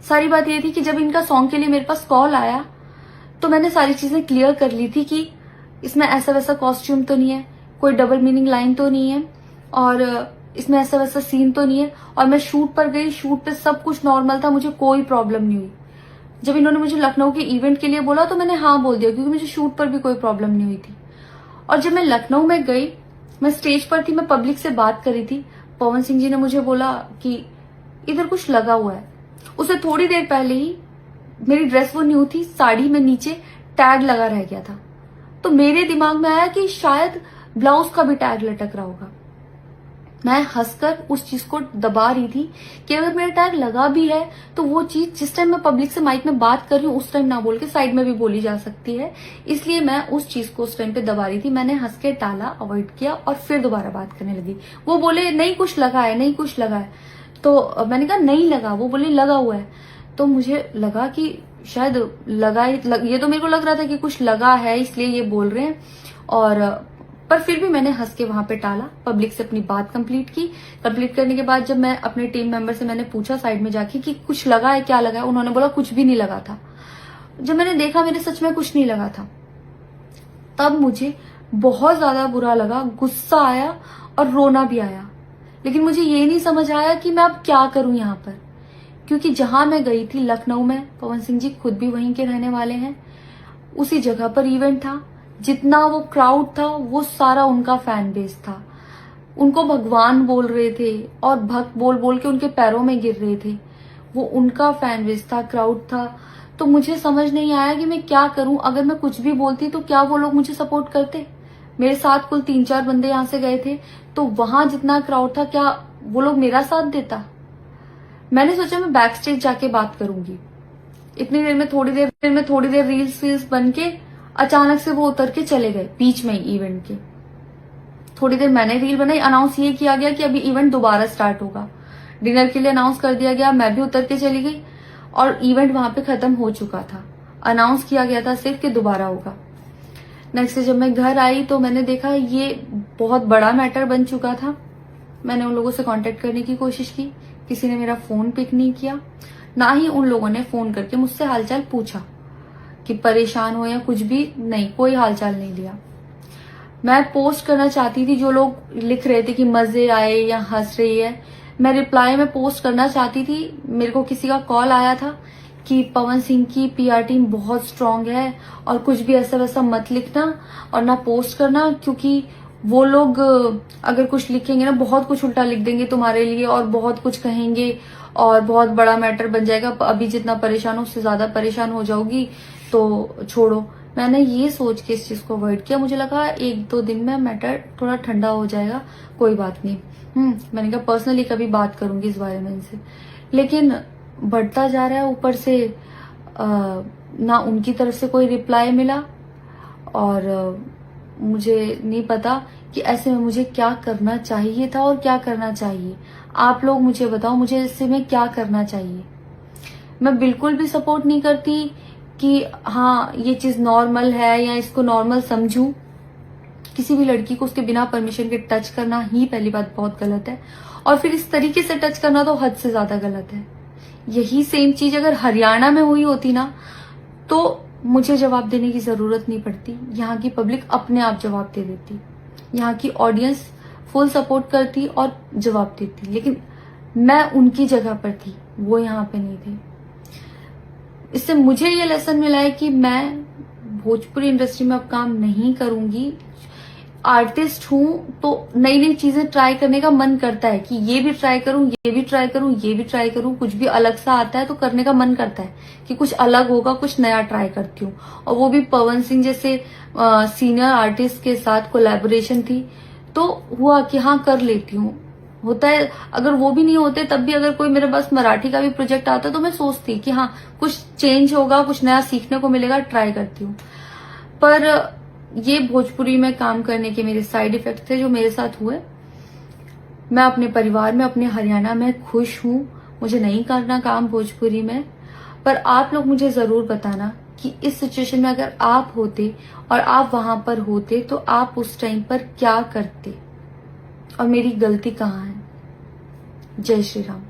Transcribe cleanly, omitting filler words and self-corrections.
सारी बात ये थी कि जब इनका सॉन्ग के लिए मेरे पास कॉल आया तो मैंने सारी चीजें क्लियर कर ली थी कि इसमें ऐसा वैसा कॉस्ट्यूम तो नहीं है, कोई डबल मीनिंग लाइन तो नहीं है, और इसमें ऐसा वैसा सीन तो नहीं है। और मैं शूट पर गई, शूट पे सब कुछ नॉर्मल था, मुझे कोई प्रॉब्लम नहीं हुई। जब इन्होंने मुझे लखनऊ के इवेंट के लिए बोला तो मैंने हाँ बोल दिया, क्योंकि मुझे शूट पर भी कोई प्रॉब्लम नहीं हुई थी। और जब मैं लखनऊ में गई, मैं स्टेज पर थी, मैं पब्लिक से बात करी थी, पवन सिंह जी ने मुझे बोला कि इधर कुछ लगा हुआ है। उससे थोड़ी देर पहले ही मेरी ड्रेस वो न्यू थी, साड़ी में नीचे टैग लगा रह गया था। तो मेरे दिमाग में आया कि शायद ब्लाउज का भी टैग लटक रहा होगा। मैं हंसकर उस चीज को दबा रही थी कि अगर मेरा टैग लगा भी है तो वो चीज जिस टाइम मैं पब्लिक से माइक में बात कर रही हूँ उस टाइम ना बोल के साइड में भी बोली जा सकती है, इसलिए मैं उस चीज को उस टाइम पे दबा रही थी। मैंने हंस के टाला, अवॉइड किया और फिर दोबारा बात करने लगी। वो बोले नहीं कुछ लगा है, नहीं कुछ लगा है। तो मैंने कहा नहीं लगा। वो बोले लगा हुआ है। तो मुझे लगा कि शायद ये तो मेरे को लग रहा था कि कुछ लगा है इसलिए ये बोल रहे हैं। और पर फिर भी मैंने हंस के वहां पे टाला, पब्लिक से अपनी बात कंप्लीट की। कंप्लीट करने के बाद जब मैं अपने टीम मेंबर से मैंने पूछा साइड में जाके कि कुछ लगा है, क्या लगा है, उन्होंने बोला कुछ भी नहीं लगा था। जब मैंने देखा मेरे सच में कुछ नहीं लगा था, तब मुझे बहुत ज्यादा बुरा लगा, गुस्सा आया और रोना भी आया। लेकिन मुझे ये नहीं समझ आया कि मैं अब क्या करूं यहाँ पर, क्योंकि जहां मैं गई थी लखनऊ में, पवन सिंह जी खुद भी वहीं के रहने वाले हैं, उसी जगह पर इवेंट था। जितना वो क्राउड था वो सारा उनका फैन बेस था। उनको भगवान बोल रहे थे और भक्त बोल बोल के उनके पैरों में गिर रहे थे। वो उनका फैन बेस था, क्राउड था। तो मुझे समझ नहीं आया कि मैं क्या करूं। अगर मैं कुछ भी बोलती तो क्या वो लोग मुझे सपोर्ट करते? मेरे साथ कुल 3-4 बंदे यहाँ से गए थे, तो वहां जितना क्राउड था क्या वो लोग मेरा साथ देता? मैंने सोचा मैं बैक स्टेज जाके बात करूंगी। इतनी देर में थोड़ी देर रील्स बन के अचानक से वो उतर के चले गए बीच में इवेंट के। थोड़ी देर मैंने रील बनाई, अनाउंस ये किया गया कि अभी इवेंट दोबारा स्टार्ट होगा। डिनर के लिए अनाउंस कर दिया गया, मैं भी उतर के चली गई और इवेंट वहां पे खत्म हो चुका था। अनाउंस किया गया था सिर्फ कि दोबारा होगा। नेक्स्ट जब मैं घर आई तो मैंने देखा ये बहुत बड़ा मैटर बन चुका था। मैंने उन लोगों से कांटेक्ट करने की कोशिश की, किसी ने मेरा फोन पिक नहीं किया, ना ही उन लोगों ने फोन करके मुझसे हालचाल पूछा कि परेशान हो या कुछ भी नहीं, कोई हालचाल नहीं लिया। मैं पोस्ट करना चाहती थी, जो लोग लिख रहे थे कि मजे आए या हंस रही है, मैं रिप्लाई में पोस्ट करना चाहती थी। मेरे को किसी का कॉल आया था कि पवन सिंह की पीआर टीम बहुत स्ट्रांग है और कुछ भी ऐसा वैसा मत लिखना और ना पोस्ट करना, क्योंकि वो लोग अगर कुछ लिखेंगे ना बहुत कुछ उल्टा लिख देंगे तुम्हारे लिए और बहुत कुछ कहेंगे और बहुत बड़ा मैटर बन जाएगा। अभी जितना परेशान हो उससे ज्यादा परेशान हो जाओगी, तो छोड़ो। मैंने ये सोच के इस चीज को अवॉइड किया। मुझे लगा 1-2 दिन में मैटर थोड़ा ठंडा हो जाएगा, कोई बात नहीं। मैंने कहा पर्सनली कभी बात करूंगी इस बारे में इनसे। लेकिन बढ़ता जा रहा है, ऊपर से ना उनकी तरफ से कोई रिप्लाई मिला और मुझे नहीं पता कि ऐसे में मुझे क्या करना चाहिए था और क्या करना चाहिए। आप लोग मुझे बताओ, मुझे इससे में क्या करना चाहिए। मैं बिल्कुल भी सपोर्ट नहीं करती कि हाँ ये चीज नॉर्मल है या इसको नॉर्मल समझूं। किसी भी लड़की को उसके बिना परमिशन के टच करना ही पहली बात बहुत गलत है, और फिर इस तरीके से टच करना तो हद से ज्यादा गलत है। यही सेम चीज अगर हरियाणा में हुई होती ना तो मुझे जवाब देने की जरूरत नहीं पड़ती, यहाँ की पब्लिक अपने आप जवाब दे देती, यहाँ की ऑडियंस फुल सपोर्ट करती और जवाब देती। लेकिन मैं उनकी जगह पर थी, वो यहाँ पे नहीं थे। इससे मुझे ये लेसन मिला है कि मैं भोजपुरी इंडस्ट्री में अब काम नहीं करूंगी। आर्टिस्ट हूं तो नई नई चीजें ट्राई करने का मन करता है कि ये भी ट्राई करूं, ये भी ट्राई करूं, ये भी ट्राई करूं। कुछ भी अलग सा आता है तो करने का मन करता है कि कुछ अलग होगा, कुछ नया ट्राई करती हूँ। और वो भी पवन सिंह जैसे सीनियर आर्टिस्ट के साथ कोलैबोरेशन थी तो हुआ कि हाँ कर लेती हूँ। होता है, अगर वो भी नहीं होते तब भी अगर कोई मेरे पास मराठी का भी प्रोजेक्ट आता तो मैं सोचती कि हाँ कुछ चेंज होगा, कुछ नया सीखने को मिलेगा, ट्राई करती हूँ। पर ये भोजपुरी में काम करने के मेरे साइड इफेक्ट थे जो मेरे साथ हुए। मैं अपने परिवार में, अपने हरियाणा में खुश हूं, मुझे नहीं करना काम भोजपुरी में। पर आप लोग मुझे जरूर बताना कि इस सिचुएशन में अगर आप होते और आप वहां पर होते तो आप उस टाइम पर क्या करते और मेरी गलती कहाँ है। जय श्री राम।